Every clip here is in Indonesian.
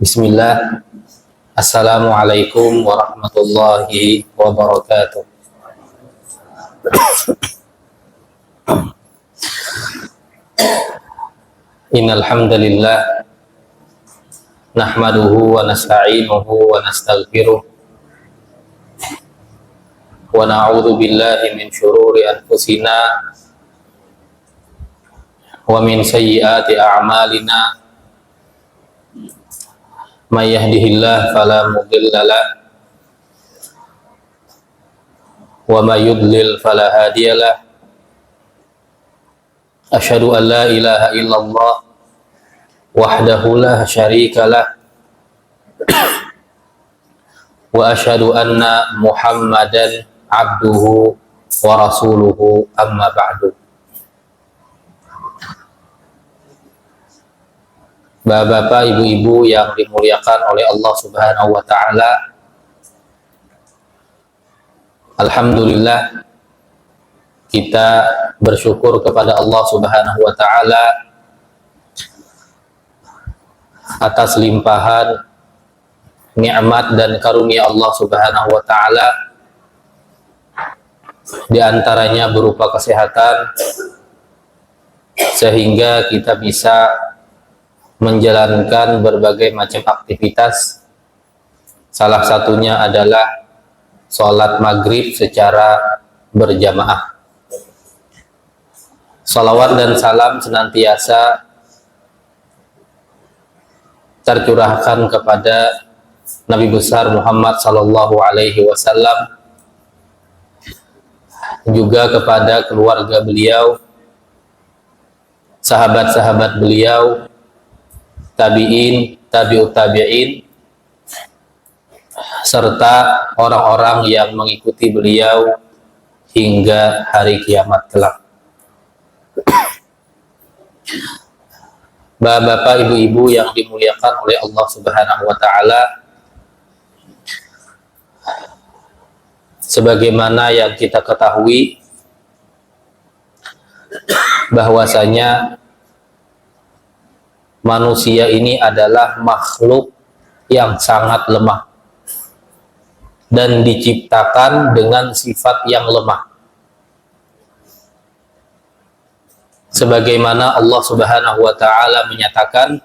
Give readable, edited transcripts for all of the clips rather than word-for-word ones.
Bismillah. Assalamualaikum warahmatullahi wabarakatuh. Innal hamdalillah nahmaduhu wa nasta'inuhu wa nastaghfiruh wa na'udzu billahi min syururi anfusina wa min sayyiati a'malina. May yahdihillahu fala mudilla lahu wa may yudlil fala hadiyalah. Asyhadu an la ilaha illallah wahdahu la syarika lah wa asyhadu anna Muhammadan abduhu wa rasuluhu, amma ba'du. Bapak-bapak, ibu-ibu yang dimuliakan oleh Allah Subhanahu wa taala, alhamdulillah kita bersyukur kepada Allah Subhanahu wa taala atas limpahan nikmat dan karunia Allah Subhanahu wa taala, di antaranya berupa kesehatan, sehingga kita bisa menjalankan berbagai macam aktivitas. Salah satunya adalah sholat maghrib secara berjamaah. Salawat dan salam senantiasa tercurahkan kepada Nabi besar Muhammad sallallahu alaihi wasallam, juga kepada keluarga beliau, sahabat-sahabat beliau, tabi'in, tabi'ut tabi'in, serta orang-orang yang mengikuti beliau hingga hari kiamat kelak. Bapak, ibu-ibu yang dimuliakan oleh Allah Subhanahu wa taala, sebagaimana yang kita ketahui bahwasanya manusia ini adalah makhluk yang sangat lemah dan diciptakan dengan sifat yang lemah. Sebagaimana Allah Subhanahu wa taala menyatakan,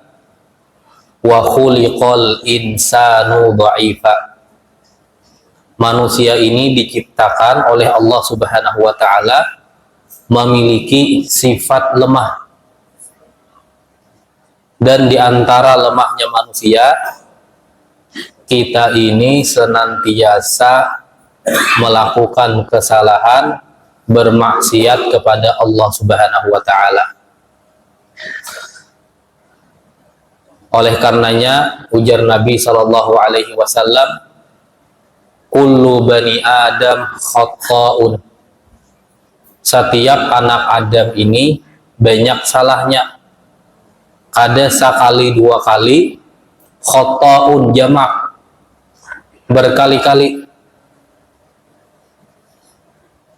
wa khuliqal insanu dha'ifa. Manusia ini diciptakan oleh Allah Subhanahu wa taala memiliki sifat lemah. Dan di antara lemahnya manusia, kita ini senantiasa melakukan kesalahan, bermaksiat kepada Allah Subhanahu wa taala. Oleh karenanya ujar Nabi sallallahu alaihi wasallam, kullu bani Adam khata'un. Setiap anak Adam ini banyak salahnya. Ada sekali dua kali, khata'un jamak, berkali-kali.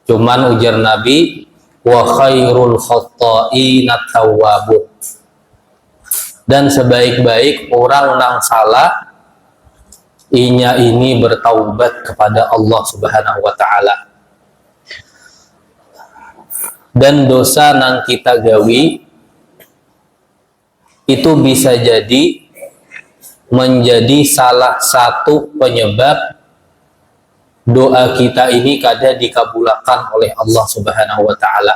Cuman ujar Nabi, wa khairul khata'ina tawwabun. Dan sebaik-baik orang nang salah, inya ini bertaubat kepada Allah Subhanahu wa taala. Dan dosa nang kita gawi itu bisa jadi menjadi salah satu penyebab doa kita ini kada dikabulkan oleh Allah Subhanahu wa taala.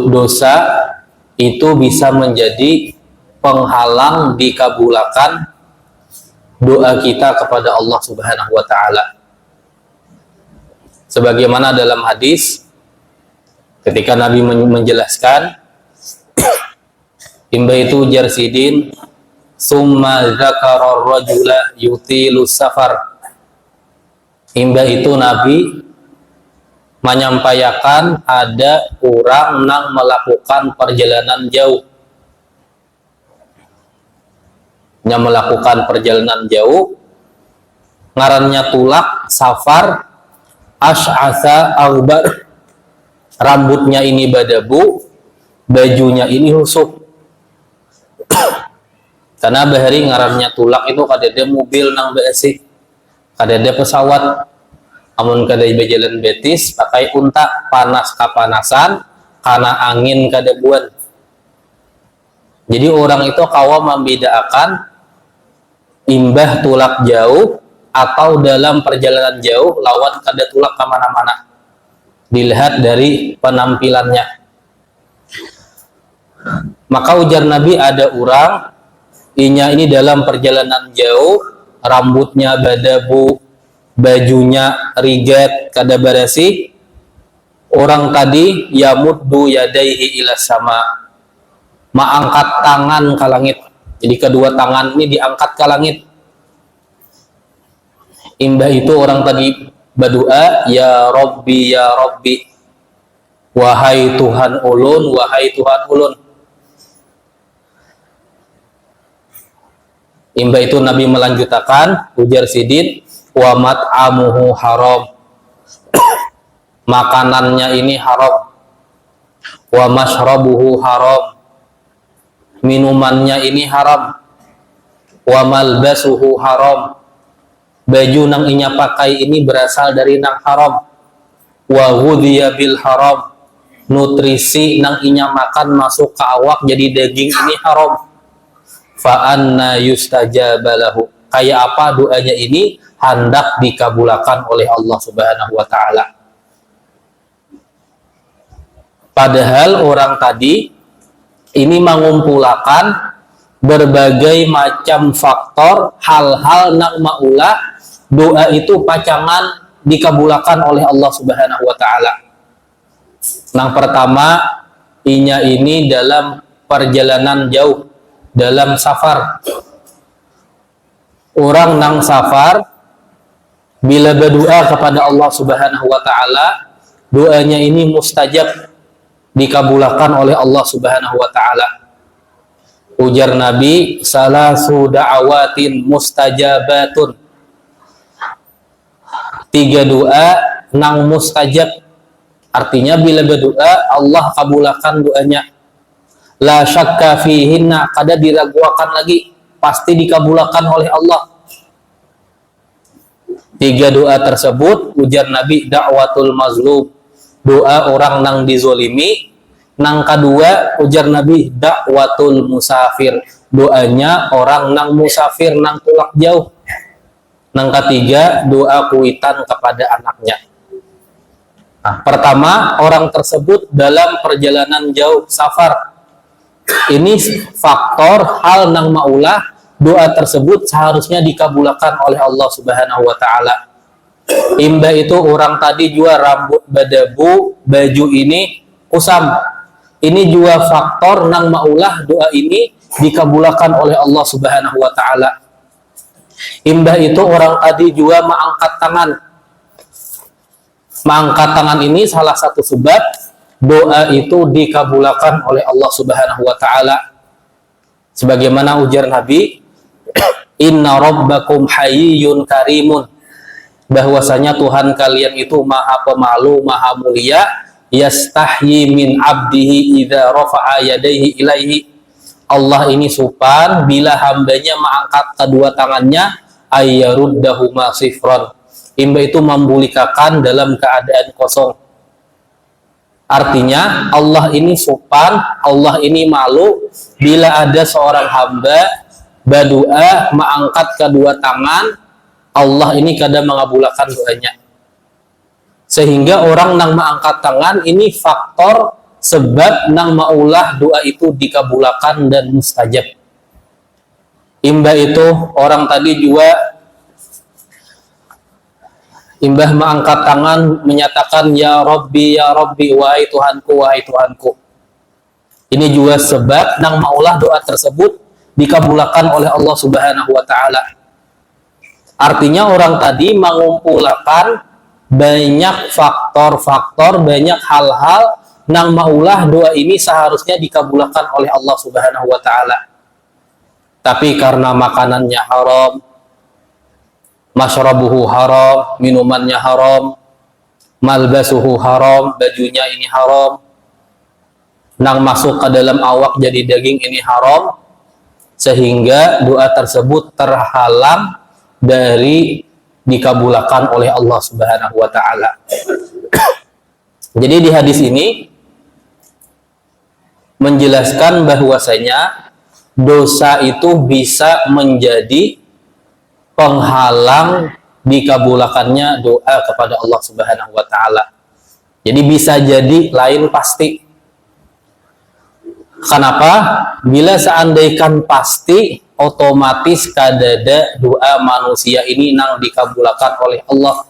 Dosa itu bisa menjadi penghalang dikabulkan doa kita kepada Allah Subhanahu wa taala. Sebagaimana dalam hadis ketika Nabi menjelaskan, imba itu jarsidin summa dzakara ar-rajula yutilu safar. Imba itu Nabi menyampaikan ada orang yang melakukan perjalanan jauh. Yang melakukan perjalanan jauh, ngarannya tulak, safar, asy'atha aghbar. Rambutnya ini badabu, bajunya ini husuk. Karena bahari ngarannya tulak itu kadada mobil nang BSI, kadada pesawat, amun kadada berjalan betis pakai unta, panas kapanasan karena angin kada buan. Jadi orang itu kawa membedakan imbah tulak jauh atau dalam perjalanan jauh lawan kada tulak kemana-mana, dilihat dari penampilannya. Maka ujar Nabi, ada orang inya ini dalam perjalanan jauh, rambutnya badabu, bajunya rigat kada barasi. Orang tadi yamuddu yadaihi ila sama, mengangkat tangan ke langit. Jadi kedua tangan ini diangkat ke langit. Imbah itu orang tadi berdoa, ya Rabbi, wahai Tuhan ulun, wahai Tuhan ulun. Imbah itu Nabi melanjutkan, ujar Sidin, wa mat'amuhu haram, makanannya ini haram, wa mashrabuhu haram, minumannya ini haram, wa malbasuhu haram, baju nang inya pakai ini berasal dari nang haram, wa ghudhiya bil haram, nutrisi nang inya makan masuk ke awak jadi daging ini haram. Fa anna yustajabalahu, kayak apa doanya ini hendak dikabulkan oleh Allah Subhanahu wa taala. Padahal orang tadi ini mengumpulkan berbagai macam faktor, hal-hal nang maulah doa itu pacangan dikabulkan oleh Allah Subhanahu wa taala. Yang pertama, inya ini dalam perjalanan jauh, dalam safar. Orang nang safar bila berdoa kepada Allah Subhanahu wa taala, doanya ini mustajab, dikabulkan oleh Allah Subhanahu wa taala. Ujar Nabi, salasu da'awatin mustajabatun, 3 doa nang mustajab. Artinya bila berdoa Allah kabulkan doanya. La syakka fihinna, kada diragukan lagi, pasti dikabulkan oleh Allah. 3 doa tersebut, ujar Nabi, da'watul mazlum, doa orang nang dizolimi. Nang kedua, ujar Nabi, da'watul musafir, doanya orang nang musafir, nang tulak jauh. Nang ketiga, doa kuitan kepada anaknya. Nah, pertama, orang tersebut dalam perjalanan jauh, safar. Ini faktor hal nang maulah doa tersebut seharusnya dikabulkan oleh Allah Subhanahu wa taala. Imbah itu orang tadi juga rambut badabu, baju ini kusam. Ini juga faktor nang maulah doa ini dikabulkan oleh Allah Subhanahu wa taala. Imbah itu orang tadi juga mengangkat tangan. Mengangkat tangan ini salah satu sebab doa itu dikabulkan oleh Allah Subhanahu wa taala. Sebagaimana ujar Nabi, inna rabbakum hayyun karimun, bahwasanya Tuhan kalian itu maha pemalu, maha mulia, yastahyi min abdihi idza rafa'a yadayhi ilaihi. Allah ini supan bila hambanya mengangkat kedua tangannya, ayyaruddahuma sifran, imbah itu membulikakan dalam keadaan kosong. Artinya Allah ini sopan, Allah ini malu bila ada seorang hamba berdoa mengangkat kedua tangan, Allah ini kadang mengabulkan doanya. Sehingga orang nang mengangkat tangan ini faktor sebab nang maulah doa itu dikabulkan dan mustajab. Imbah itu orang tadi juga imbah mengangkat tangan menyatakan ya Rabbi, wahai Tuhanku, wahai Tuhanku. Ini juga sebab nang maulah doa tersebut dikabulkan oleh Allah Subhanahu wa taala. Artinya orang tadi mengumpulkan banyak faktor-faktor, banyak hal-hal nang maulah doa ini seharusnya dikabulkan oleh Allah Subhanahu wa taala. Tapi karena makanannya haram, masyrabuhu haram, minumannya haram, malbasuhu haram, bajunya ini haram, nang masuk ke dalam awak jadi daging ini haram, sehingga doa tersebut terhalang dari dikabulkan oleh Allah Subhanahu wa taala. Jadi di hadis ini menjelaskan bahwasanya dosa itu bisa menjadi penghalang dikabulkannya doa kepada Allah Subhanahu wa taala. Jadi bisa jadi lain pasti. Kenapa? Bila seandainya pasti, otomatis kadada doa manusia ini nang dikabulkan oleh Allah.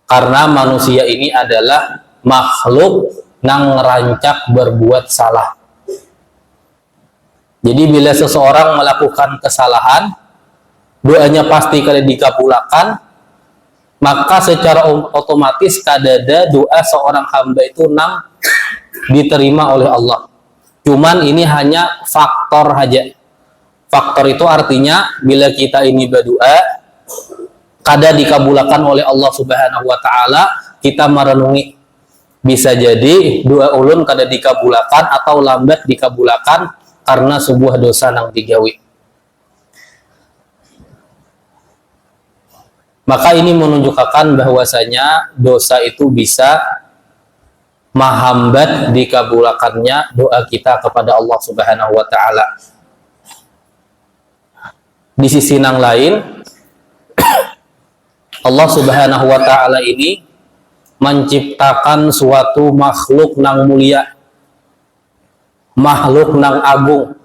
Karena manusia ini adalah makhluk nang rancak berbuat salah. Jadi bila seseorang melakukan kesalahan, doanya pasti kali dikabulkan, maka secara otomatis kadada doa seorang hamba itu nang diterima oleh Allah. Cuman ini hanya faktor saja. Faktor itu artinya bila kita ini berdoa kada dikabulkan oleh Allah Subhanahu wa taala, kita merenungi bisa jadi doa ulun kada dikabulkan atau lambat dikabulkan karena sebuah dosa nang digawi. Maka ini menunjukkan bahwasanya dosa itu bisa menghambat dikabulkannya doa kita kepada Allah Subhanahu wa taala. Di sisi yang lain, Allah Subhanahu wa taala ini menciptakan suatu makhluk nang mulia, makhluk nang agung,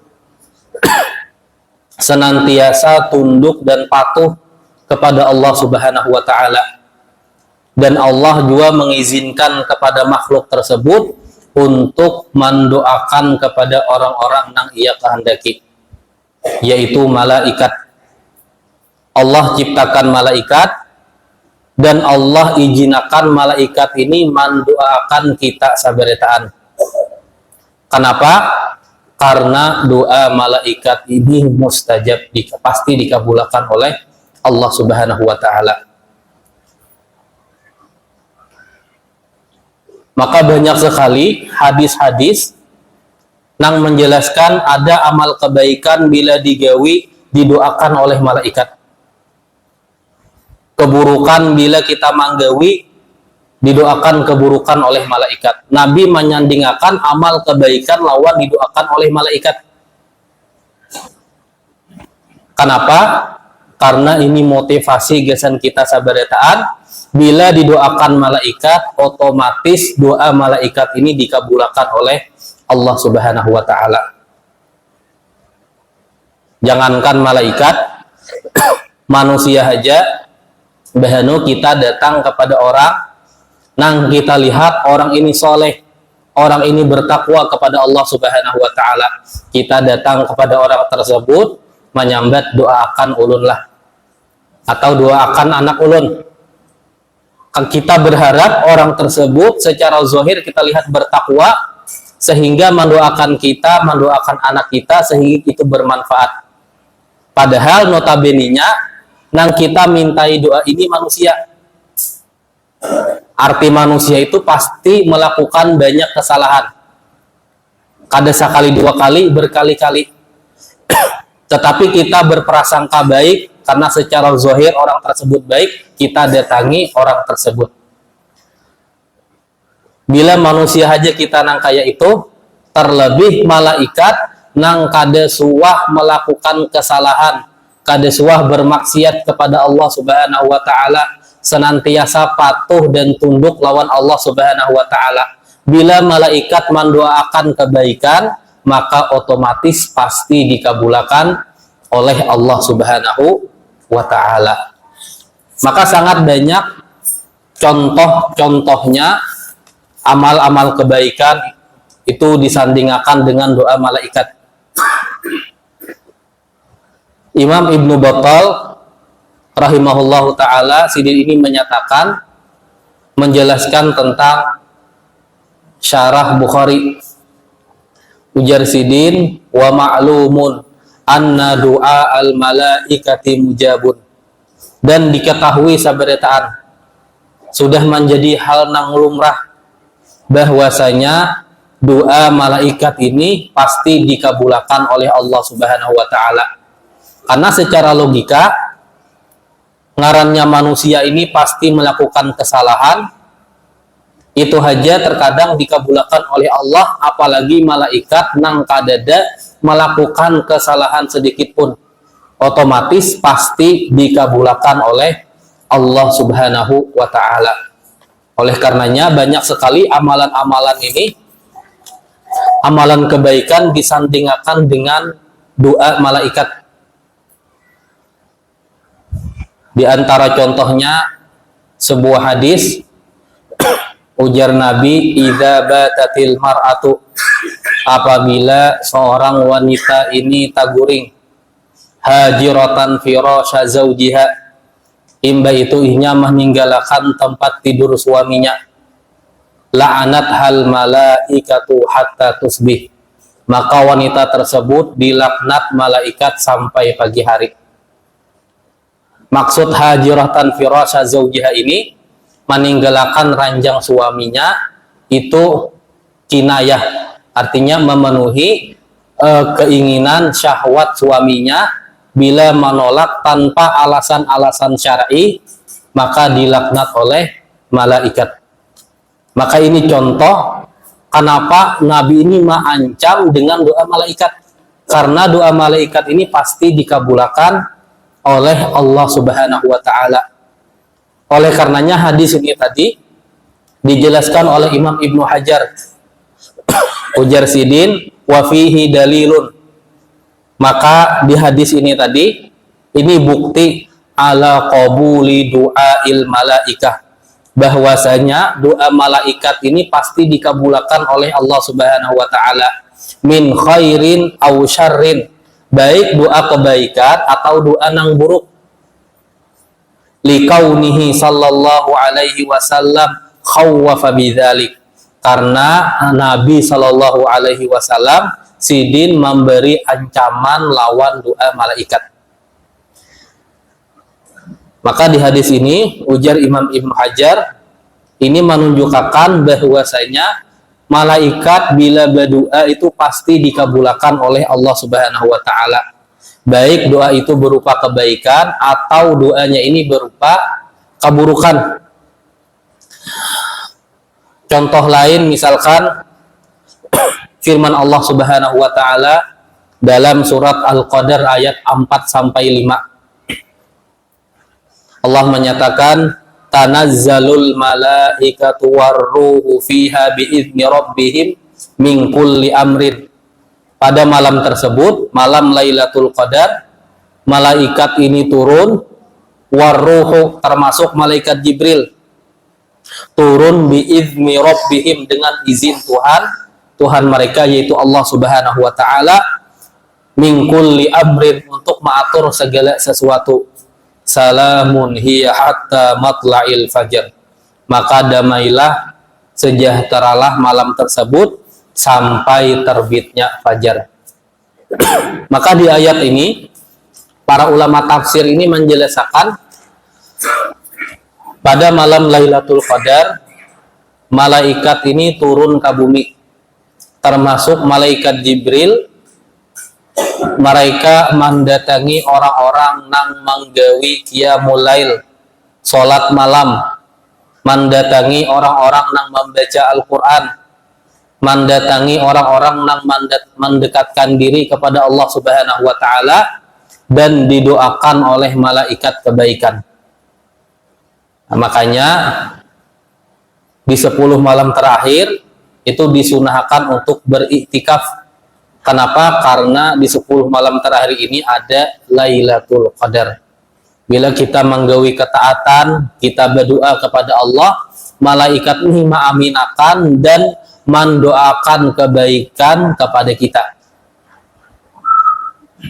senantiasa tunduk dan patuh kepada Allah Subhanahu wa taala. Dan Allah juga mengizinkan kepada makhluk tersebut untuk mendoakan kepada orang-orang yang ia kehendaki, yaitu malaikat. Allah ciptakan malaikat dan Allah izinkan malaikat ini mendoakan kita sabaretaan. Kenapa? Karena doa malaikat ini mustajab, pasti dikabulkan oleh Allah Subhanahu wa taala. Maka banyak sekali hadis-hadis yang menjelaskan ada amal kebaikan bila digawi didoakan oleh malaikat. Keburukan bila kita manggawi didoakan keburukan oleh malaikat. Nabi menyandingkan amal kebaikan lawan didoakan oleh malaikat. Kenapa? Karena ini motivasi gesan kita sabaretaan. Bila didoakan malaikat, otomatis doa malaikat ini dikabulkan oleh Allah Subhanahu wa taala. Jangankan malaikat, manusia saja, bahano kita datang kepada orang nang kita lihat orang ini soleh, orang ini bertakwa kepada Allah Subhanahu wa taala. Kita datang kepada orang tersebut menyambat doakan ulun lah, atau doakan anak ulun. Kita berharap orang tersebut secara zahir kita lihat bertakwa sehingga mendoakan kita, mendoakan anak kita sehingga itu bermanfaat. Padahal notabene-nya nang kita mintai doa ini manusia. Arti manusia itu pasti melakukan banyak kesalahan. Kada sekali dua kali, berkali-kali. Tetapi kita berprasangka baik karena secara zahir orang tersebut baik, kita datangi orang tersebut. Bila manusia aja kita nang kaya itu, terlebih malaikat nang kada suah melakukan kesalahan, kada suah bermaksiat kepada Allah Subhanahu wa taala, senantiasa patuh dan tunduk lawan Allah Subhanahu wa taala. Bila malaikat mendoakan kebaikan, maka otomatis pasti dikabulkan oleh Allah Subhanahu wa taala. Maka sangat banyak contoh-contohnya amal-amal kebaikan itu disandingkan dengan doa malaikat. Imam Ibnu Battal rahimahullahu taala sidin ini menyatakan, menjelaskan tentang syarah Bukhari. Ujar sidin, wa ma'lumun anna du'a al malaikati mujabun. Dan diketahui sabaretaan, sudah menjadi hal nang lumrah bahwasanya doa malaikat ini pasti dikabulkan oleh Allah Subhanahu wa taala. Karena secara logika ngarannya manusia ini pasti melakukan kesalahan, itu aja terkadang dikabulkan oleh Allah, apalagi malaikat nang kadada melakukan kesalahan sedikit pun, otomatis pasti dikabulkan oleh Allah Subhanahu wa taala. Oleh karenanya banyak sekali amalan-amalan ini, amalan kebaikan disandingkan dengan doa malaikat. Di antara contohnya sebuah hadis, ujar Nabi, idza batatil mar'atu, apabila seorang wanita ini taguring, hajiratan firasya zaujiha, imba itu ihnya meninggalkan tempat tidur suaminya, la'anat hal malaikatu hatta tusbih, maka wanita tersebut dilaknat malaikat sampai pagi hari. Maksud hajiratan firasya zaujiha ini, meninggalkan ranjang suaminya, itu kinayah, artinya memenuhi keinginan syahwat suaminya. Bila menolak tanpa alasan-alasan syar'i, maka dilaknat oleh malaikat. Maka ini contoh kenapa Nabi ini mengancam dengan doa malaikat, karena doa malaikat ini pasti dikabulkan oleh Allah Subhanahu wa taala. Oleh karenanya hadis ini tadi dijelaskan oleh Imam Ibnu Hajar, ujar Sidin, wa fihi dalilun, maka di hadis ini tadi ini bukti ala qabuli du'ail malaikah, bahwasanya doa malaikat ini pasti dikabulkan oleh Allah Subhanahu wa taala, min khairin aw syarrin, baik doa kebaikan atau doa nang buruk. Likaunihi sallallahu alaihi wasallam khawwafa bidzalik, karena Nabi sallallahu alaihi wasallam Sidin memberi ancaman lawan doa malaikat. Maka di hadis ini ujar Imam Ibnu Hajar, ini menunjukkan bahwasanya malaikat bila berdoa itu pasti dikabulkan oleh Allah Subhanahu wa taala, baik doa itu berupa kebaikan atau doanya ini berupa keburukan. Contoh lain misalkan firman Allah Subhanahu wa taala dalam surat Al-Qadar ayat 4 sampai 5. Allah menyatakan, tanazzalul malaikatu warruhu fiha biizni rabbihim min kulli amrin. Pada malam tersebut, malam Lailatul Qadar, malaikat ini turun, warruhu termasuk malaikat Jibril, turun biizni rabbihim dengan izin Tuhan mereka, yaitu Allah Subhanahu wa taala, min kulli amrin, untuk mengatur segala sesuatu. Salamun hiya hatta matla'il fajr, maka damailah, sejahteralah malam tersebut sampai terbitnya fajar. Maka di ayat ini para ulama tafsir ini menjelaskan, pada malam Lailatul Qadar malaikat ini turun ke bumi, termasuk malaikat Jibril. Mereka mendatangi orang-orang nang manggawi qiyamul lail, salat malam, mendatangi orang-orang nang membaca Al-Qur'an, mendatangi orang-orang yang mendekatkan diri kepada Allah Subhanahu wa taala, dan didoakan oleh malaikat kebaikan. Nah, makanya di 10 malam terakhir itu disunahkan untuk beriktikaf. Kenapa? Karena di 10 malam terakhir ini ada Lailatul Qadar. Bila kita menggawi ketaatan, kita berdoa kepada Allah, malaikat ini mengaminakan dan mendoakan kebaikan kepada kita.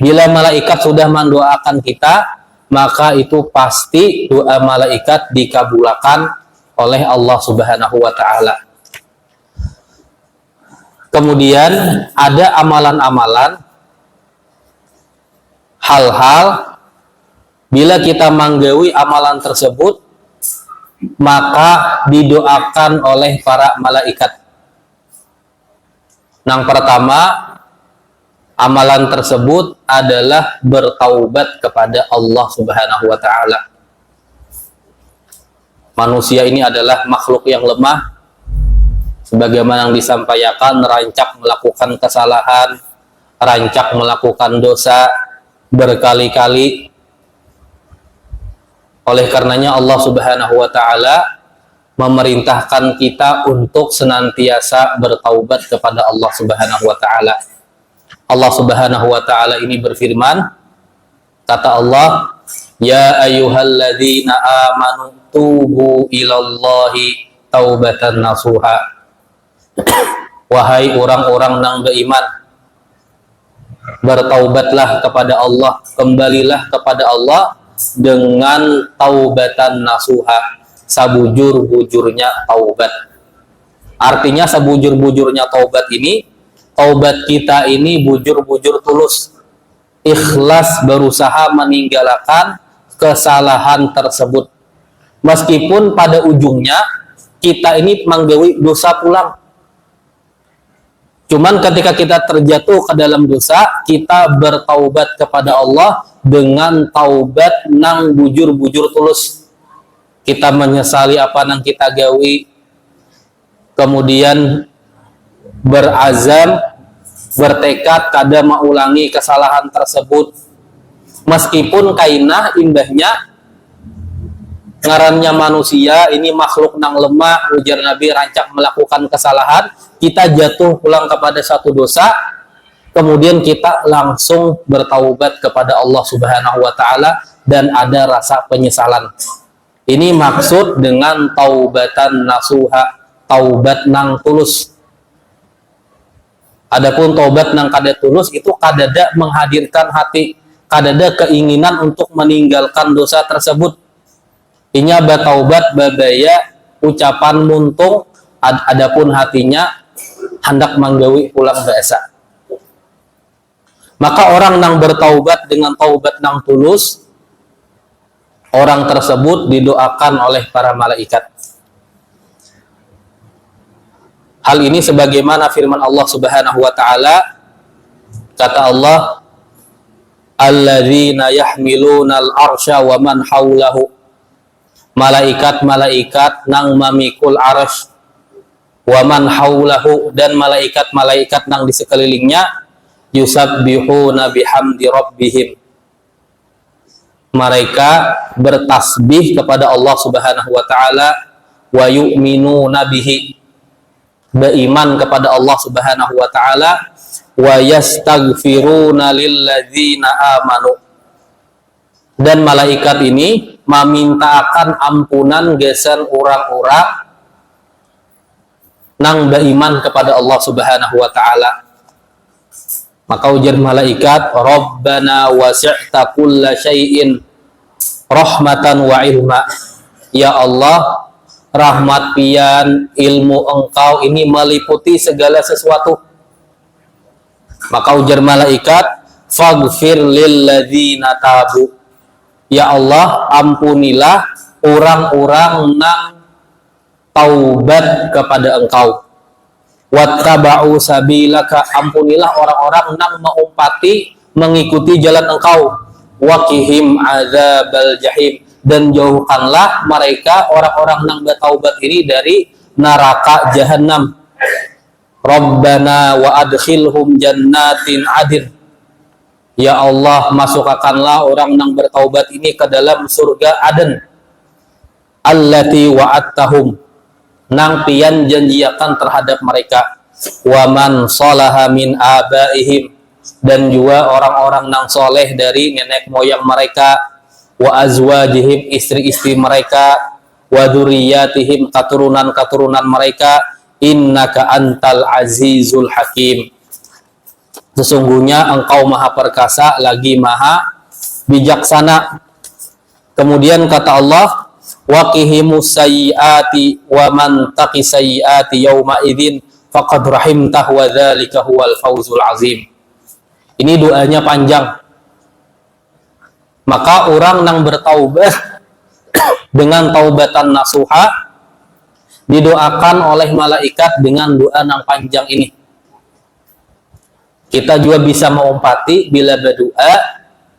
Bila malaikat sudah mendoakan kita, maka itu pasti doa malaikat dikabulkan oleh Allah Subhanahu wa taala. Kemudian ada amalan-amalan, hal-hal bila kita menggawi amalan tersebut, maka didoakan oleh para malaikat. Yang pertama, amalan tersebut adalah bertaubat kepada Allah Subhanahu wa taala. Manusia ini adalah makhluk yang lemah, sebagaimana yang disampaikan, rancak melakukan kesalahan, rancak melakukan dosa berkali-kali. Oleh karenanya Allah Subhanahu wa taala memerintahkan kita untuk senantiasa bertaubat kepada Allah Subhanahu wa taala. Allah Subhanahu wa taala ini berfirman, kata Allah, ya ayyuhalladzina amanu tubu ilallahi taubatan nasuha. Wahai orang-orang yang beriman, bertaubatlah kepada Allah, kembalilah kepada Allah dengan taubatan nasuha, sabujur-bujurnya taubat. Artinya sabujur-bujurnya taubat ini, taubat kita ini bujur-bujur tulus, ikhlas berusaha meninggalkan kesalahan tersebut. Meskipun pada ujungnya kita ini menggawi dosa pulang. Cuman ketika kita terjatuh ke dalam dosa, kita bertaubat kepada Allah dengan taubat nang bujur-bujur tulus. Kita menyesali apa nang kita gawi, kemudian berazam, bertekad kada mengulangi kesalahan tersebut. Meskipun kainah indahnya, ngarannya manusia ini makhluk nang lemah, ujar Nabi, rancak melakukan kesalahan, kita jatuh pulang kepada satu dosa, kemudian kita langsung bertaubat kepada Allah Subhanahu wa taala dan ada rasa penyesalan. Ini maksud dengan taubatan nasuha, taubat nang tulus. Adapun taubat nang kada tulus itu kadada menghadirkan hati, kadada keinginan untuk meninggalkan dosa tersebut. Inya bataubat babaya ucapan muntung, adapun hatinya hendak menggawi pulang biasa. Maka orang yang bertaubat dengan taubat yang tulus, orang tersebut didoakan oleh para malaikat. Hal ini sebagaimana firman Allah Subhanahu wa taala, kata Allah, alladzina yahmiluna al-arsya wa man haulahu. Malaikat-malaikat nang mamikul arsy wa man haulahu, dan malaikat-malaikat nang di sekelilingnya, yusabbihuna bihamdi rabbihim. Mereka bertasbih kepada Allah Subhanahu wa taala, wa yu'minuna bihi, beriman kepada Allah Subhanahu wa taala, wa yastaghfiruna lilladzina amanu, dan malaikat ini memintakan ampunan gesan orang-orang nang beriman kepada Allah Subhanahu wa taala. Maka ujar malaikat, Rabbana wasi'ta kulla syai'in rahmatan wa ilma. Ya Allah, rahmat pian, ilmu engkau ini meliputi segala sesuatu. Maka ujar malaikat, faghfir lilladzina tabu. Ya Allah, ampunilah orang-orang nang taubat kepada engkau. Wattaba'u sabilaka, ampunilah orang-orang nang mengumpati mengikuti jalan engkau. Waqihim adzabal jahim, dan jauhkanlah mereka orang-orang nang bertaubat ini dari neraka jahanam. Rabbana wa adkhilhum jannatin adin. Ya Allah, masukkanlah orang yang bertaubat ini ke dalam surga Aden. Allati wa'adtahum, nang pian janjiakan terhadap mereka. Wa man salaha min abaihim, dan juga orang-orang nang soleh dari nenek moyang mereka. Wa azwajihim, istri-istri mereka. Wa dzurriyyatihim, keturunan-keturunan mereka. Innaka antal azizul hakim. Sesungguhnya engkau maha perkasa lagi maha bijaksana. Kemudian kata Allah, waqihimus sayyiati wa man taqi sayyiati yauma idzin faqad rahimtahu wa dzalika huwal fawzul azim. Ini doanya panjang. Maka orang yang bertaubat dengan taubatan nasuha didoakan oleh malaikat dengan doa yang panjang ini. Kita juga bisa mengumpati bila berdoa,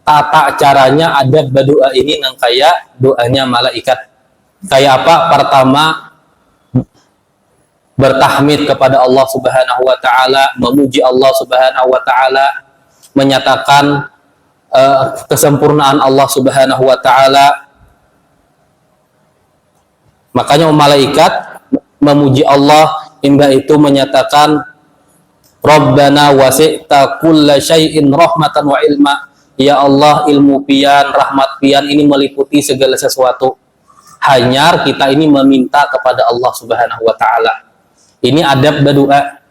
tata caranya ada berdoa ini nang kayak doanya malaikat. Kayak apa? Pertama, bertahmid kepada Allah Subhanahu wa taala, memuji Allah Subhanahu wa taala, menyatakan kesempurnaan Allah Subhanahu wa taala. Makanya malaikat memuji Allah, hingga itu menyatakan Rabbana wasi'ta kulla syai'in rahmatan wa ilma. Ya Allah, ilmu pian, rahmat pian ini meliputi segala sesuatu. Hanya kita ini meminta kepada Allah Subhanahu wa taala. Ini adab berdoa.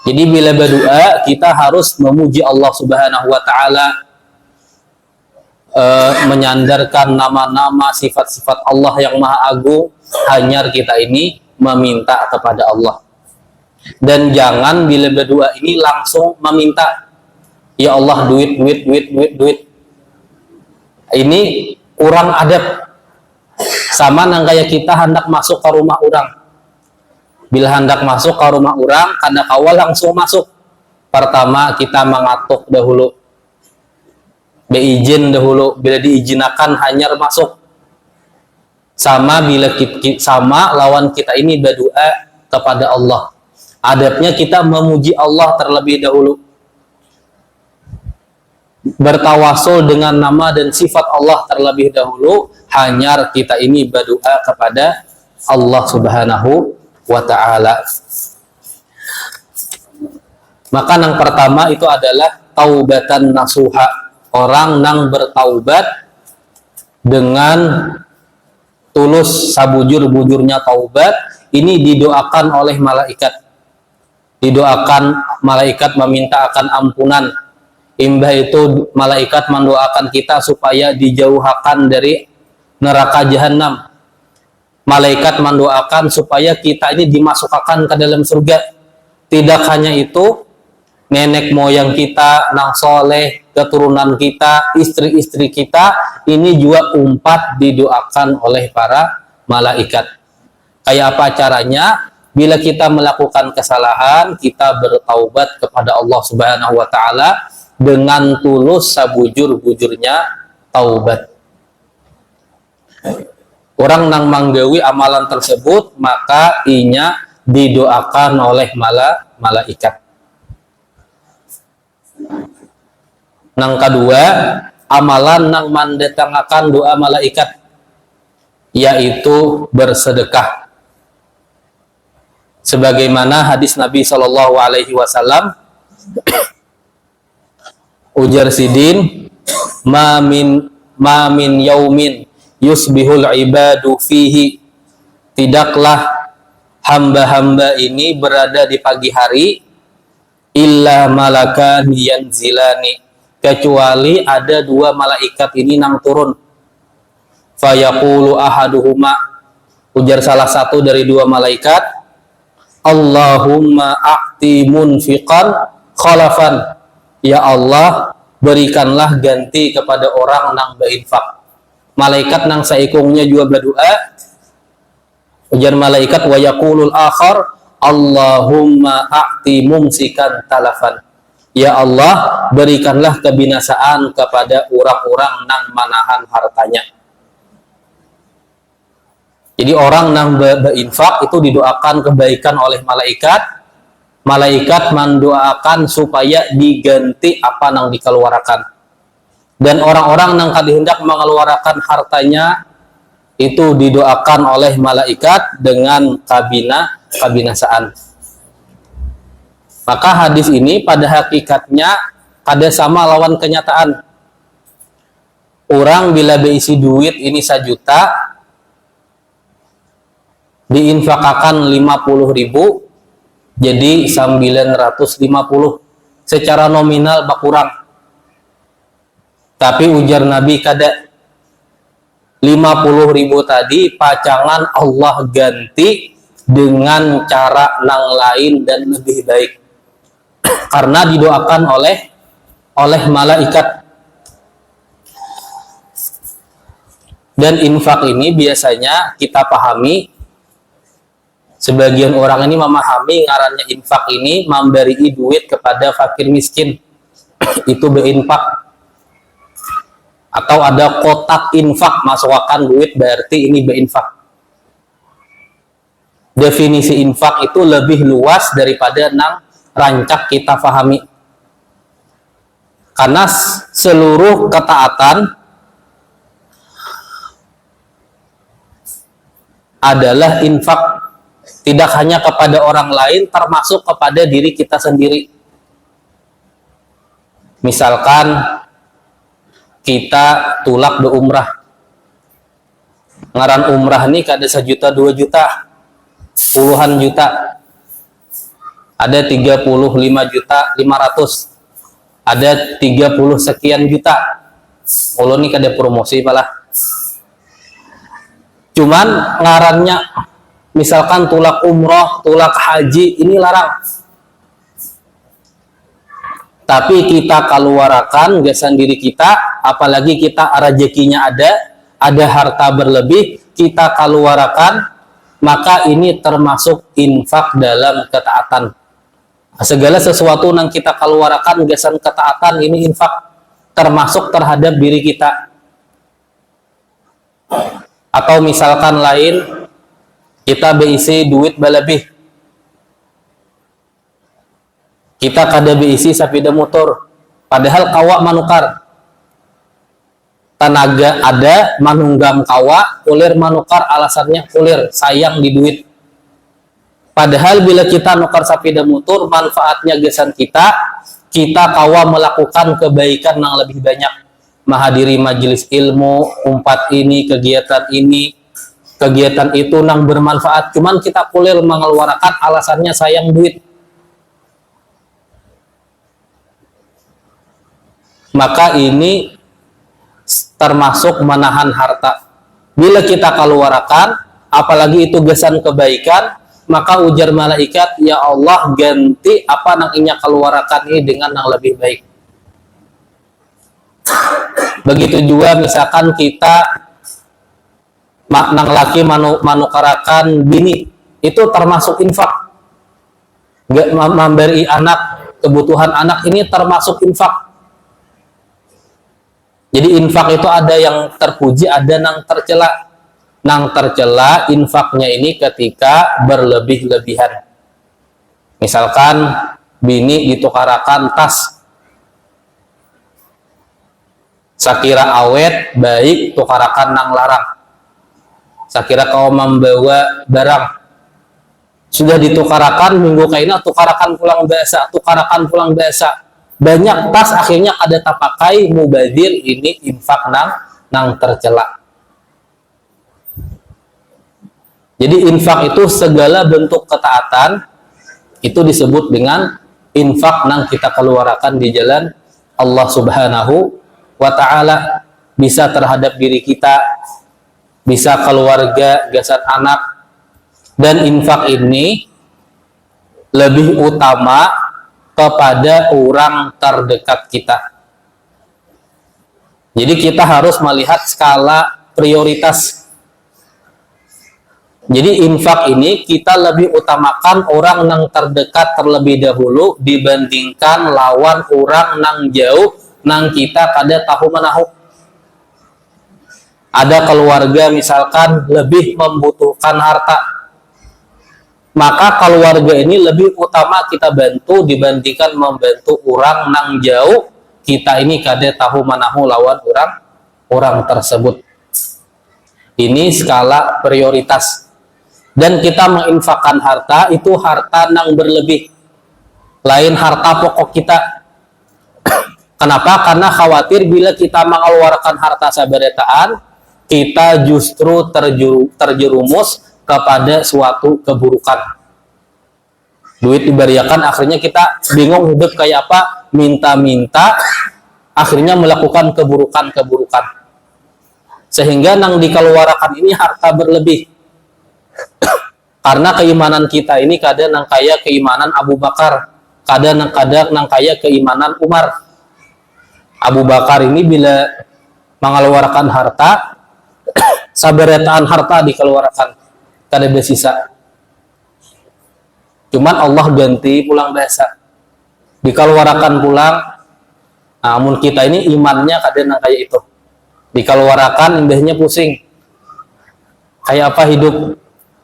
Jadi bila berdoa kita harus memuji Allah Subhanahu wa taala, menyandarkan nama-nama sifat-sifat Allah yang Maha Agung. Hanya kita ini meminta kepada Allah. Dan jangan bila berdoa ini langsung meminta, ya Allah duit. Ini kurang adab. Sama nang kayak kita hendak masuk ke rumah orang. Bila hendak masuk ke rumah orang, hendak awal langsung masuk. Pertama kita mengatuk dahulu, beizin dahulu. Bila diizinakan hanya masuk. Sama bila sama lawan kita ini berdoa kepada Allah. Adabnya kita memuji Allah terlebih dahulu. Bertawasul dengan nama dan sifat Allah terlebih dahulu. Hanya kita ini berdoa kepada Allah Subhanahu wa ta'ala. Maka yang pertama itu adalah taubatan nasuha. Orang yang bertaubat dengan tulus, sabujur-bujurnya taubat. Ini didoakan oleh malaikat. Didoakan malaikat meminta akan ampunan. Imbah itu malaikat mendoakan kita supaya dijauhkan dari neraka jahanam. Malaikat mendoakan supaya kita ini dimasukkan ke dalam surga. Tidak hanya itu, nenek moyang kita, nang soleh, keturunan kita, istri-istri kita, ini juga umpat didoakan oleh para malaikat. Kayak apa caranya? Bila kita melakukan kesalahan, kita bertaubat kepada Allah Subhanahu wa taala dengan tulus sabujur-bujurnya taubat. Orang nang manggawi amalan tersebut, maka inya didoakan oleh malaikat. Nang kedua, amalan nang mendatangkan doa malaikat, yaitu bersedekah. Sebagaimana hadis Nabi Shallallahu Alaihi Wasallam, ujar sidin, mamin yaumin yusbihul ibadu fihi. Tidaklah hamba-hamba ini berada di pagi hari, illa malakan yanzilani, kecuali ada dua malaikat ini nang turun. Fayaqulu ahaduhuma, ujar salah satu dari dua malaikat, Allahumma a'ti munfiqan khalafan. Ya Allah, berikanlah ganti kepada orang nang berinfak. Malaikat nang saikungnya juga berdoa. Ujar malaikat, wa yaqulul akhar, Allahumma a'ti mumsikan talafan. Ya Allah, berikanlah kebinasaan kepada orang-orang nang manahan hartanya. Jadi orang yang berinfak itu didoakan kebaikan oleh malaikat. Malaikat mendoakan supaya diganti apa yang dikeluarkan. Dan orang-orang yang hendak mengeluarkan hartanya itu didoakan oleh malaikat dengan kabinasaan. Maka hadis ini pada hakikatnya ada sama lawan kenyataan. Orang bila berisi duit ini 1 juta, diinfakakan 50.000, jadi 950 secara nominal berkurang. Tapi ujar Nabi kada 50.000 tadi pacangan Allah ganti dengan cara nang lain dan lebih baik, karena didoakan oleh malaikat. Dan infak ini biasanya kita pahami Sebagian orang ini memahami ngarannya infak ini memberi duit kepada fakir miskin. Itu berinfak. Atau ada kotak infak, masukkan duit berarti ini berinfak. Definisi infak itu lebih luas daripada nang rancak kita pahami. Karena seluruh ketaatan adalah infak, tidak hanya kepada orang lain, termasuk kepada diri kita sendiri. Misalkan kita tulak umrah, ngaran umrah ini kada 1 juta 2 juta, puluhan juta, ada 35 juta 500, ada 30 sekian juta. Ulo ini kada promosi malah. Cuman ngarannya misalkan tulak umroh, tulak haji, ini larang. Tapi kita keluarkan gasan diri kita, apalagi kita rezekinya ada harta berlebih, kita keluarkan, maka ini termasuk infak dalam ketaatan. Segala sesuatu yang kita keluarkan gasan ketaatan ini infak, termasuk terhadap diri kita. Atau misalkan lain, kita berisi duit berlebih, kita kada berisi sepeda motor, padahal kawa manukar, tenaga ada manunggang kawa, ulir manukar, alasannya ulir sayang di duit. Padahal bila kita nukar sepeda motor, manfaatnya gesan kita kawa melakukan kebaikan yang lebih banyak, menghadiri majelis ilmu, umpat ini, kegiatan itu nang bermanfaat. Cuman kita kulir mengeluarkan alasannya sayang duit. Maka ini termasuk menahan harta. Bila kita keluarkan, apalagi itu gesan kebaikan, maka ujar malaikat, ya Allah ganti apa nang inya keluarkan ini dengan yang lebih baik. Begitu juga misalkan kita nang laki manukarakan bini, itu termasuk infak. Memberi anak, kebutuhan anak ini termasuk infak. Jadi infak itu ada yang terpuji, ada yang tercela. Nang tercela infaknya ini ketika berlebih-lebihan. Misalkan bini ditukarakan tas, sakira awet baik tukarakan nang larang. Sakira kau membawa barang, sudah ditukarakan minggu kaina tukarakan pulang biasa. Banyak tas akhirnya ada tak pakai, mubadir, ini infak nang tercela. Jadi infak itu segala bentuk ketaatan itu disebut dengan infak nang kita keluarkan di jalan Allah Subhanahu wa ta'ala. Bisa terhadap diri kita, bisa keluarga, gasan anak. Dan infak ini lebih utama kepada orang terdekat kita. Jadi kita harus melihat skala prioritas. Jadi infak ini kita lebih utamakan orang yang terdekat terlebih dahulu dibandingkan lawan orang yang jauh nang kita kada tahu menahu. Ada keluarga misalkan lebih membutuhkan harta, maka keluarga ini lebih utama kita bantu dibandingkan membantu orang nang jauh kita ini kada tahu manahu lawan orang tersebut. Ini skala prioritas. Dan kita menginfakkan harta itu harta nang berlebih, lain harta pokok kita. Kenapa? Karena khawatir bila kita mengeluarkan harta sabaretaan, kita justru terjerumus kepada suatu keburukan. Duit diberiakan, akhirnya kita bingung hidup kayak apa, minta-minta, akhirnya melakukan keburukan-keburukan. Sehingga nang dikeluarkan ini harta berlebih. Karena keimanan kita ini kadang nang kaya keimanan Abu Bakar, kadang nang kaya keimanan Umar. Abu Bakar ini bila mengeluarkan harta, sabaretaan harta dikeluarkan, kada bersisa. Cuman Allah ganti pulang biasa. Dikeluarkan pulang. Namun kita ini imannya kadang kayak itu. Dikeluarkan indahnya pusing. Kayak apa hidup?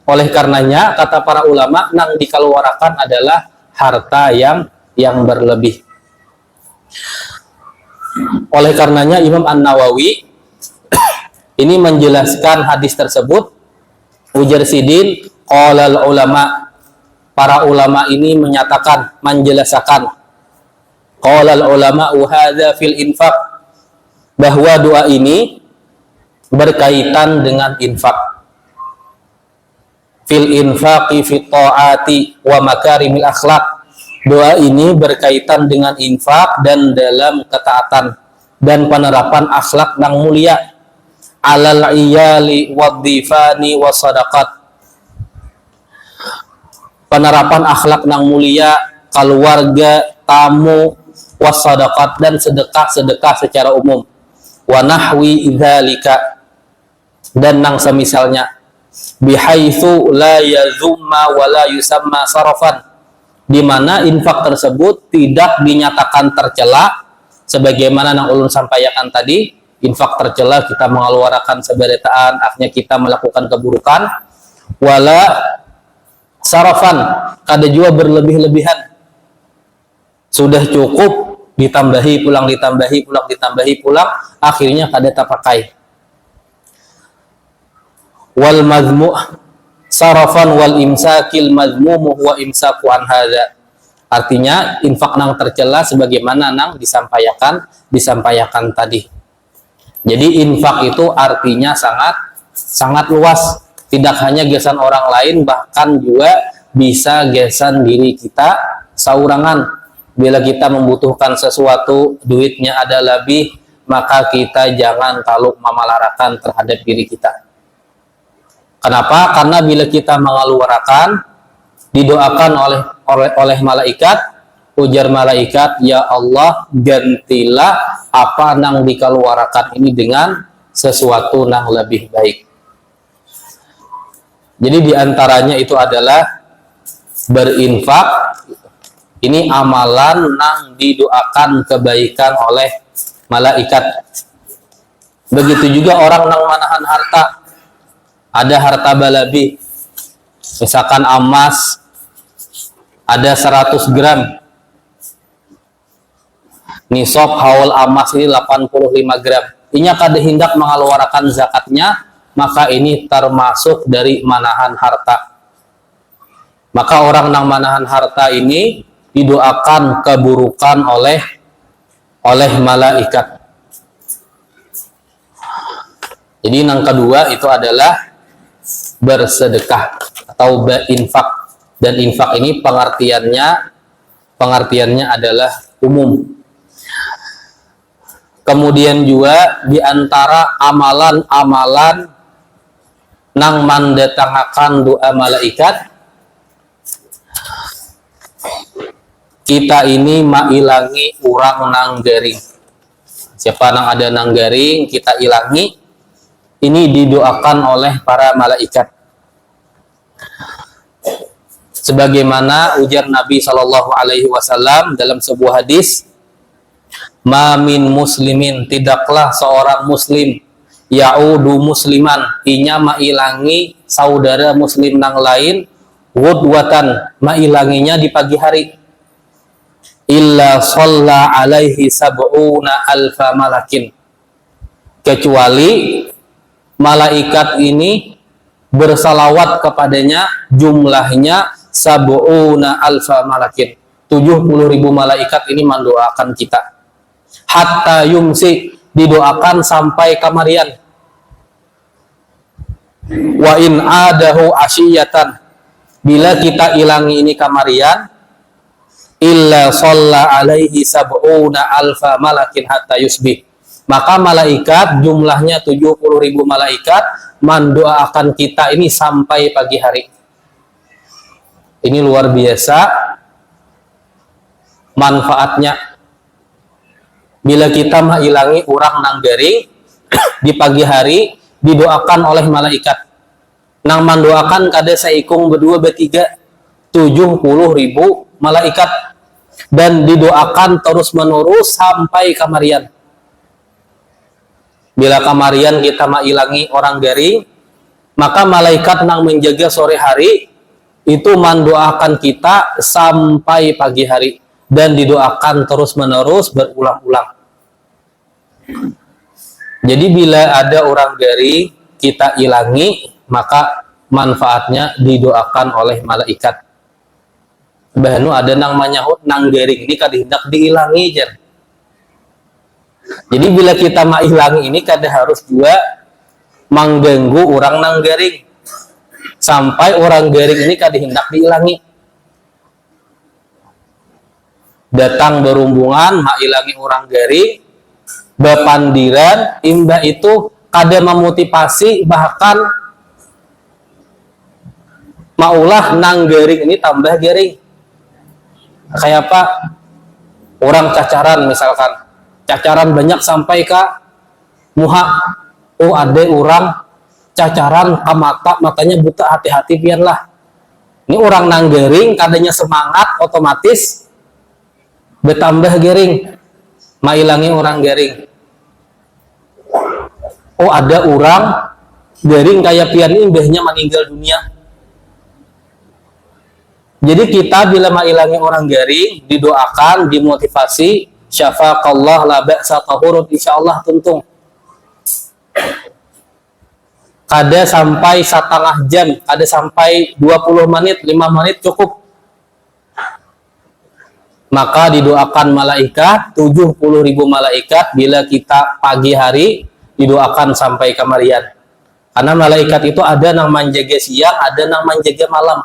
Oleh karenanya kata para ulama, nang dikeluarkan adalah harta yang berlebih. Oleh karenanya Imam An-Nawawi ini menjelaskan hadis tersebut. Ujar Sidin, qalal ulama, para ulama ini menyatakan, menjelaskan, qalal ulama hadza fil infaq, bahwa doa ini berkaitan dengan infak. Fil infaqi fit ta'ati wa makarimil akhlak. Doa ini berkaitan dengan infak dan dalam ketaatan dan penerapan akhlak yang mulia. Alal iyali wadhifani wasadaqat. Penerapan akhlak yang mulia, keluarga, tamu, wasadaqat, dan sedekah-sedekah secara umum. Wa nahwi dzalika, dan nang semisalnya. Bihaitsu la yazumma wa la yusamma sarafan, di mana infak tersebut tidak dinyatakan tercela sebagaimana yang ulun sampaikan tadi. Infak tercela kita mengeluarkan seberitaan, akhirnya kita melakukan keburukan. Wala sarafan, ada juga berlebih-lebihan. Sudah cukup ditambahi pulang, akhirnya kada terpakai. Wal mazmu' sarafan wal imsakil mazmumuh wa imsaku an hadza. Artinya infak nang tercela sebagaimana nang disampaikan tadi. Jadi infak itu artinya sangat luas, tidak hanya gesan orang lain, bahkan juga bisa gesan diri kita saurangan. Bila kita membutuhkan sesuatu, duitnya ada lebih, maka kita jangan taluk memalarakan terhadap diri kita. Kenapa? Karena bila kita mengeluarkan, didoakan oleh malaikat, ujar malaikat, ya Allah, gantilah apa yang dikeluarkan ini dengan sesuatu yang lebih baik. Jadi diantaranya itu adalah berinfak. Ini amalan yang didoakan kebaikan oleh malaikat. Begitu juga orang yang manahan harta. Ada harta balabi, misalkan emas ada 100 gram, nisab haul emas ini 85 gram. Ini kada hendak mengeluarkan zakatnya, maka ini termasuk dari manahan harta. Maka orang yang manahan harta ini didoakan keburukan oleh malaikat. Jadi yang kedua itu adalah bersedekah atau berinfak, dan infak ini pengertiannya adalah umum. Kemudian juga diantara amalan-amalan nang mendatangkan doa malaikat, kita ini mailangi urang nang garing. Siapa nang ada nang garing kita ilangi. Ini didoakan oleh para malaikat. Sebagaimana ujar Nabi Shallallahu Alaihi Wasallam dalam sebuah hadis, "Mamin muslimin, tidaklah seorang muslim yaudu musliman, inya mailangi saudara muslim nang lain, wudwatan, mailanginya di pagi hari, illa shalla alaihi sab'una alfa malakin, kecuali malaikat ini bersalawat kepadanya jumlahnya sab'una alfa malakin, 70.000 malaikat ini mendoakan kita. Hatta yumsi, didoakan sampai kamarian. Wa in adahu asyiyatan, bila kita ilangi ini kamarian, illa shalla alaihi sab'una alfa malakin hatta yusbih, maka malaikat jumlahnya 70.000 malaikat mendoakan kita ini sampai pagi hari. Ini luar biasa manfaatnya. Bila kita menghilangi orang nang garing di pagi hari, didoakan oleh malaikat. Nang mendoakan kada saikung berdua bertiga, 70.000 malaikat dan didoakan terus menerus sampai kamarian. Bila kamarian kita mailangi orang garing, maka malaikat nang menjaga sore hari itu mendoakan kita sampai pagi hari dan didoakan terus menerus berulang-ulang. Jadi bila ada orang garing kita ilangi, maka manfaatnya didoakan oleh malaikat. Bahnu ada nang manyahut nang garing ini kada hendak diilangi jar. Jadi bila kita mailangi ini kada harus juga mengganggu orang nang garing sampai orang garing ini kada hendak diilangi. Datang berumbungan mailangi orang garing, bepandiran imbah itu kada memotivasi, bahkan maulah nang garing ini tambah garing. Kayak apa? Orang cacaran misalkan, cacaran banyak sampai ke muha. Oh ada orang cacaran ke mata, matanya buta, hati-hati pianlah. Ini orang nang garing, kadanya semangat otomatis bertambah garing, mailangi orang garing. Oh ada orang garing kayak pian ini mbahnya meninggal dunia. Jadi kita bila mailangi orang garing didoakan, dimotivasi, syafaqallah la ba'sa tahurut, insyaallah tuntung. Kada sampai setengah jam, kada sampai 20 menit, 5 menit cukup. Maka didoakan malaikat 70.000 malaikat bila kita pagi hari didoakan sampai kamarian. Karena malaikat itu ada nang menjaga siang, ada nang menjaga malam.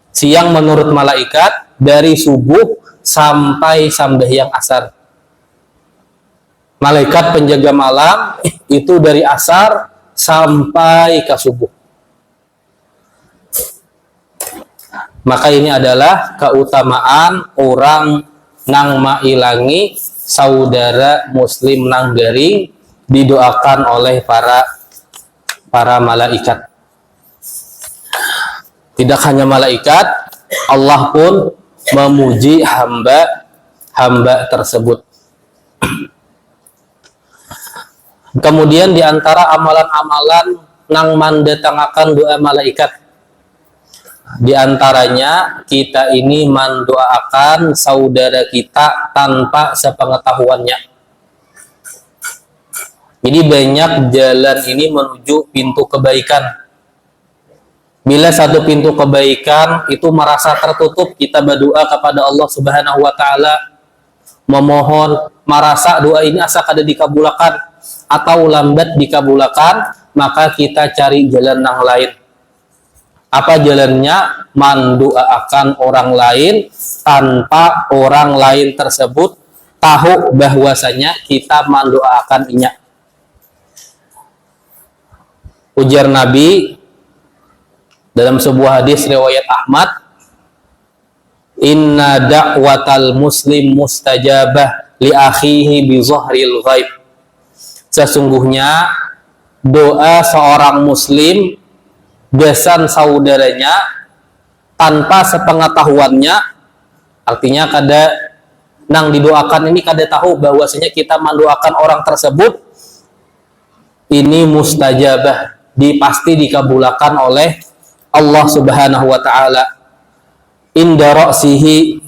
Siang menurut malaikat dari subuh sampai sembahyang asar. Malaikat penjaga malam itu dari asar sampai ke subuh. Maka ini adalah keutamaan orang nang mailangi saudara muslim nang garing didoakan oleh para malaikat. Tidak hanya malaikat, Allah pun memuji hamba tersebut. Kemudian diantara amalan-amalan nang mendatangkan doa malaikat, diantaranya kita ini mendoakan saudara kita tanpa sepengetahuannya. Jadi banyak jalan ini menuju pintu kebaikan. Bila satu pintu kebaikan itu merasa tertutup, kita berdoa kepada Allah Subhanahu wa taala, memohon, merasa doa ini asa kada dikabulkan atau lambat dikabulkan, maka kita cari jalan yang lain. Apa jalannya? Mendoakan orang lain tanpa orang lain tersebut tahu bahwasanya kita mendoakan-nya. Ujar Nabi dalam sebuah hadis riwayat Ahmad, inna da'watal muslim mustajabah li akhihi bi zahril ghaib. Sesungguhnya doa seorang muslim besan saudaranya tanpa sepengetahuannya, artinya kada nang didoakan ini kada tahu bahwasanya kita mendoakan orang tersebut ini mustajabah, pasti dikabulkan oleh Allah Subhanahu wa taala. Inda ra'sihi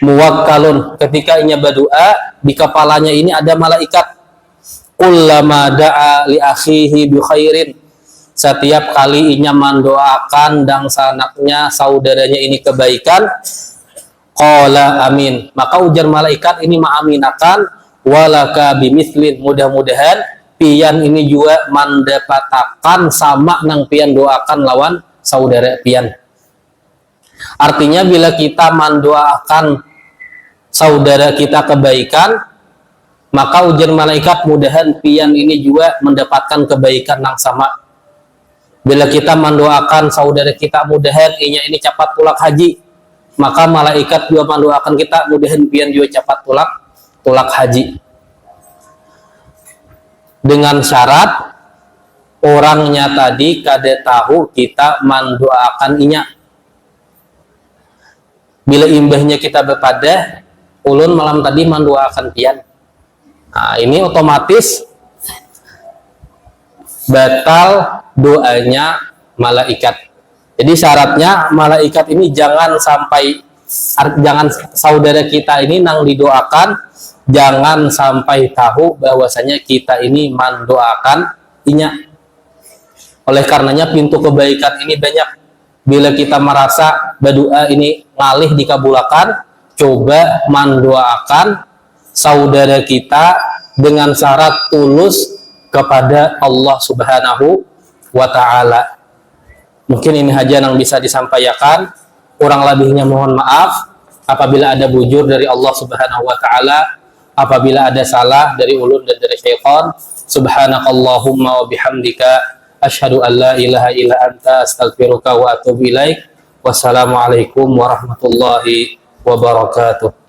muwakkalun, ketika ia berdoa di kepalanya ini ada malaikat. Kullama da'a li akhihi bi khairin, setiap kali ia mendoakan dan sanaknya saudaranya ini kebaikan, qala amin, maka ujar malaikat ini mengaminakan, walaka bimithlin, mudah-mudahan pian ini juga mendapatkan sama nang pian doakan lawan saudara pian. Artinya bila kita mendoakan saudara kita kebaikan, maka ujar malaikat mudahan pian ini juga mendapatkan kebaikan yang sama. Bila kita mendoakan saudara kita mudahan inya ini cepat tulak haji, maka malaikat juga mendoakan kita mudahan pian juga cepat tulak haji. Dengan syarat orangnya tadi kada tahu kita mendoakan inya. bila imbahnya kita bepada ulun malam tadi mendoakan pian. Nah, ini otomatis batal doanya malaikat. Jadi syaratnya malaikat ini jangan saudara kita ini nang didoakan jangan sampai tahu bahwasanya kita ini mendoakan inya. Oleh karenanya pintu kebaikan ini banyak. Bila kita merasa berdoa ini ngalih dikabulkan, coba mendoakan saudara kita dengan syarat tulus kepada Allah Subhanahu wa Ta'ala. Mungkin ini saja yang bisa disampaikan. Kurang lebihnya mohon maaf. Apabila ada bujur dari Allah Subhanahu wa Ta'ala, apabila ada salah dari ulun dan dari syaitan, subhanakallahumma wa bihamdika asyhadu an la ilaha illa anta astaghfiruka wa atubu ilaik. Wassalamualaikum warahmatullahi wabarakatuh.